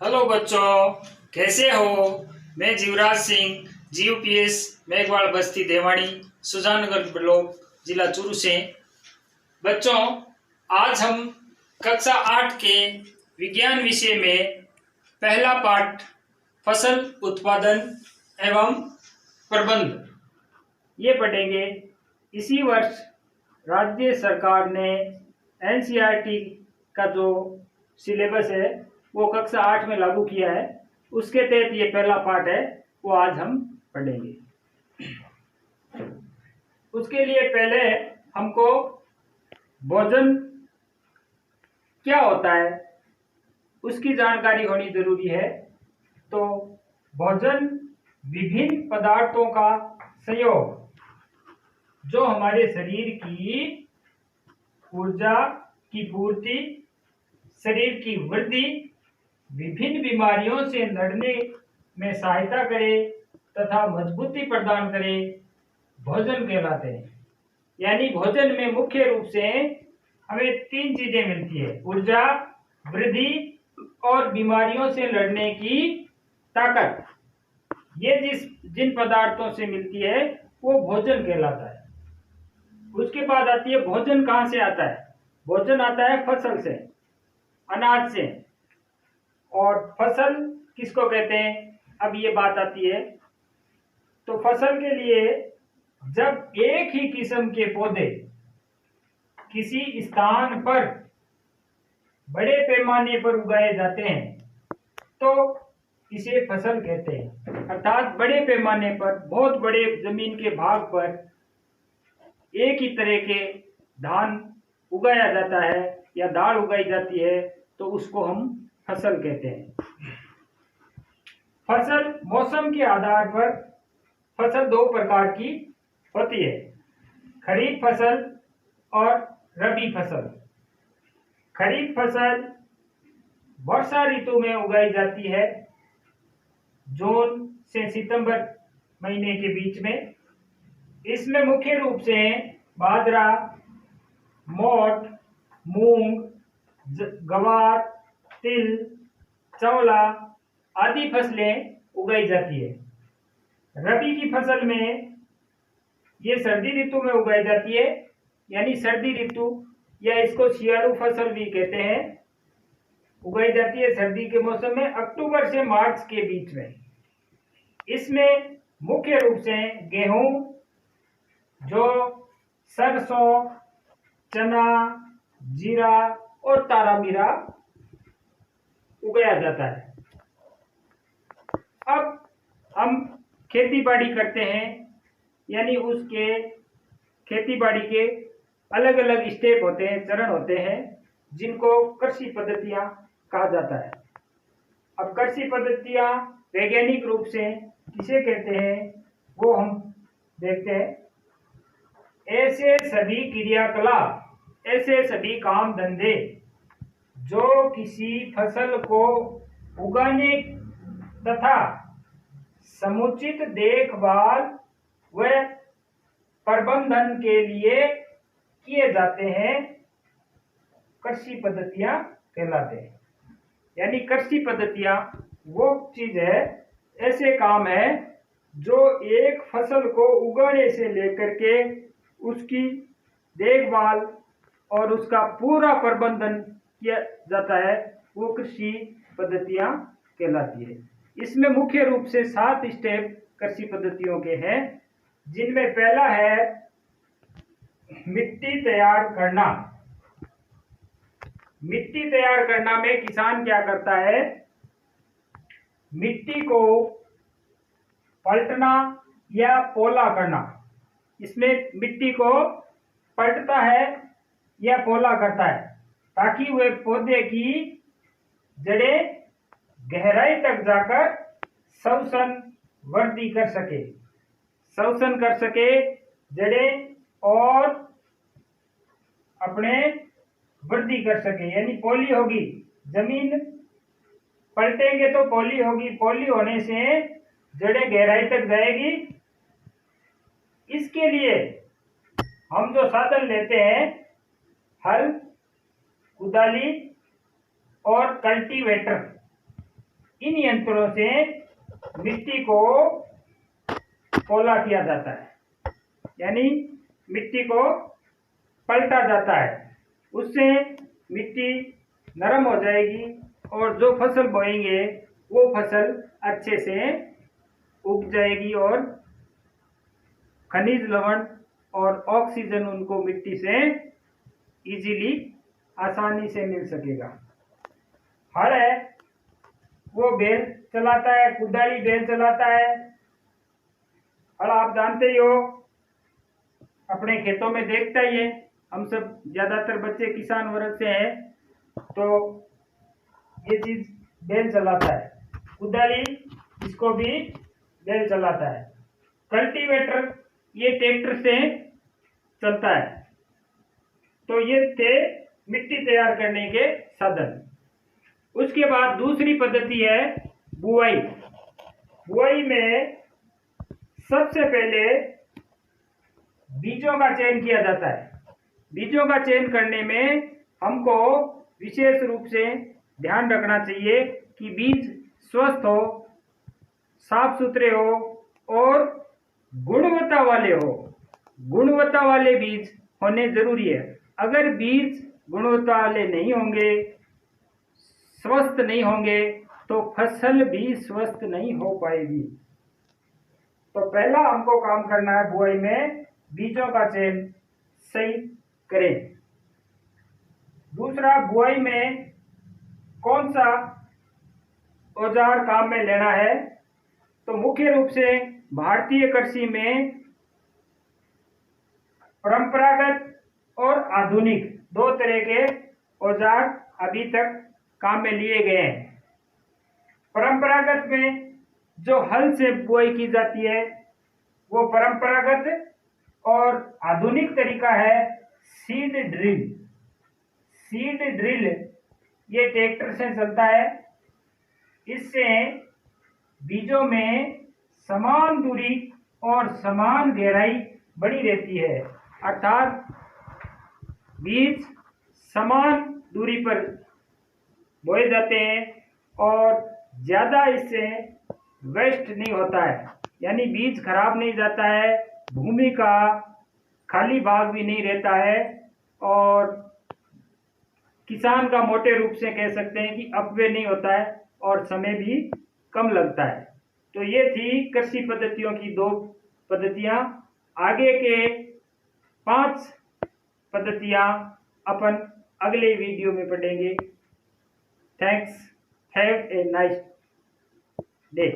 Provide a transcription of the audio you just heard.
Hello बच्चों, कैसे हो। मैं जीवराज सिंह, जीयूपीएस मेघवाल बस्ती देवाड़ी, सुजानगढ़ ब्लॉक, जिला चूरू से। बच्चों, आज हम कक्षा 8 के विज्ञान विषय में पहला पाठ फसल उत्पादन एवं प्रबंध ये पढ़ेंगे। इसी वर्ष राज्य सरकार ने एनसीईआरटी का जो सिलेबस है वो कक्षा 8 में लागू किया है। उसके तहत ये पहला पाठ है वो आज हम पढ़ेंगे। उसके लिए पहले हमको भोजन क्या होता है उसकी जानकारी होनी जरूरी है। तो भोजन विभिन्न पदार्थों का संयोग जो हमारे शरीर की ऊर्जा की पूर्ति, शरीर की वृद्धि, विभिन्न बीमारियों से लड़ने में सहायता करे तथा मजबूती प्रदान करे, भोजन कहलाते हैं। यानी भोजन में मुख्य रूप से हमें 3 चीजें मिलती है: ऊर्जा, वृद्धि और बीमारियों से लड़ने की ताकत। ये जिन पदार्थों से मिलती है वो भोजन कहलाता है। उसके बाद आती है भोजन कहाँ से आता है। भोजन आता है फसल से, अनाज से। और फसल किसको कहते हैं, अब ये बात आती है। तो फसल के लिए जब एक ही किस्म के पौधे किसी स्थान पर बड़े पैमाने पर उगाए जाते हैं तो इसे फसल कहते हैं। अर्थात बड़े पैमाने पर, बहुत बड़े जमीन के भाग पर एक ही तरह के धान उगाया जाता है या दाल उगाई जाती है तो उसको हम फसल कहते हैं। फसल मौसम के आधार पर फसल 2 प्रकार की होती है: खरीफ फसल और रबी फसल। खरीफ फसल वर्षा ऋतु में उगाई जाती है, जून से सितंबर महीने के बीच में। इसमें मुख्य रूप से बाजरा, मोठ, मूंग, ग्वार, तिल, चौला आदि फसलें उगाई जाती है। रबी की फसल में ये सर्दी ऋतु में उगाई जाती है, यानी सर्दी ऋतु या इसको शियाळु फसल भी कहते हैं। उगाई जाती है सर्दी के मौसम में, अक्टूबर से मार्च के बीच में। इसमें मुख्य रूप से गेहूं, जौ, सरसों, चना, जीरा और तारामीरा उगाया जाता है। अब हम खेती बाड़ी करते हैं, यानी उसके खेती बाड़ी के अलग अलग स्टेप होते हैं, चरण होते हैं, जिनको कृषि पद्धतियां कहा जाता है। अब कृषि पद्धतियां वैज्ञानिक रूप से किसे कहते हैं वो हम देखते हैं। ऐसे सभी क्रियाकलाप, ऐसे सभी काम धंधे जो किसी फसल को उगाने तथा समुचित देखभाल व प्रबंधन के लिए किए जाते हैं, कृषि पद्धतियां कहलाते हैं। यानी कृषि पद्धतियां वो चीज है, ऐसे काम है जो एक फसल को उगाने से लेकर के उसकी देखभाल और उसका पूरा प्रबंधन किया जाता है, वो कृषि पद्धतियां कहलाती है। इसमें मुख्य रूप से 7 स्टेप कृषि पद्धतियों के हैं, जिनमें पहला है मिट्टी तैयार करना। मिट्टी तैयार करना में किसान क्या करता है, मिट्टी को पलटना या पोला करना। इसमें मिट्टी को पलटता है या पोला करता है ताकि वह पौधे की जड़ें गहराई तक जाकर श्वसन वृद्धि कर सके, श्वसन कर सके जड़ें, और अपने वृद्धि कर सके। यानी पोली होगी, जमीन पलटेंगे तो पोली होगी, पोली होने से जड़ें गहराई तक जाएगी। इसके लिए हम जो साधन लेते हैं, हल, कुदाली और कल्टीवेटर, इन यंत्रों से मिट्टी को पोला किया जाता है, यानी मिट्टी को पलटा जाता है। उससे मिट्टी नरम हो जाएगी और जो फसल बोएंगे वो फसल अच्छे से उग जाएगी और खनिज लवण और ऑक्सीजन उनको मिट्टी से इजीली आसानी से मिल सकेगा। हल है वो बैल चलाता है, कुदाली बैल चलाता है। हल आप जानते ही हो, अपने खेतों में देखता ही है, हम सब ज्यादातर बच्चे किसान वर्ग से हैं, तो ये चीज बैल चलाता है। कुदाली इसको भी बैल चलाता है। कल्टीवेटर ये ट्रैक्टर से चलता है। तो ये थे मिट्टी तैयार करने के साधन। उसके बाद दूसरी पद्धति है बुआई। बुआई में सबसे पहले बीजों का चयन किया जाता है। बीजों का चयन करने में हमको विशेष रूप से ध्यान रखना चाहिए कि बीज स्वस्थ हो, साफ सुथरे हो और गुणवत्ता वाले हो। गुणवत्ता वाले बीज होने जरूरी है। अगर बीज गुणवत्ता वाले नहीं होंगे, स्वस्थ नहीं होंगे, तो फसल भी स्वस्थ नहीं हो पाएगी। तो पहला हमको काम करना है बुआई में बीजों का चयन सही करें। दूसरा, बुआई में कौन सा औजार काम में लेना है, तो मुख्य रूप से भारतीय कृषि में परंपरागत और आधुनिक दो तरह के औजार अभी तक काम में लिए गए हैं। परंपरागत में जो हल से बुआई की जाती है वो परंपरागत, और आधुनिक तरीका है सीड ड्रिल। सीड ड्रिल ये ट्रैक्टर से चलता है। इससे बीजों में समान दूरी और समान गहराई बनी रहती है, अर्थात बीज समान दूरी पर बोए जाते हैं और ज़्यादा इससे वेस्ट नहीं होता है, यानी बीज खराब नहीं जाता है, भूमि का खाली भाग भी नहीं रहता है और किसान का मोटे रूप से कह सकते हैं कि अपव्यय नहीं होता है और समय भी कम लगता है। तो ये थी कृषि पद्धतियों की दो पद्धतियां। आगे के 5 पद्धतियां अपन अगले वीडियो में पढ़ेंगे। Thanks, have a nice day.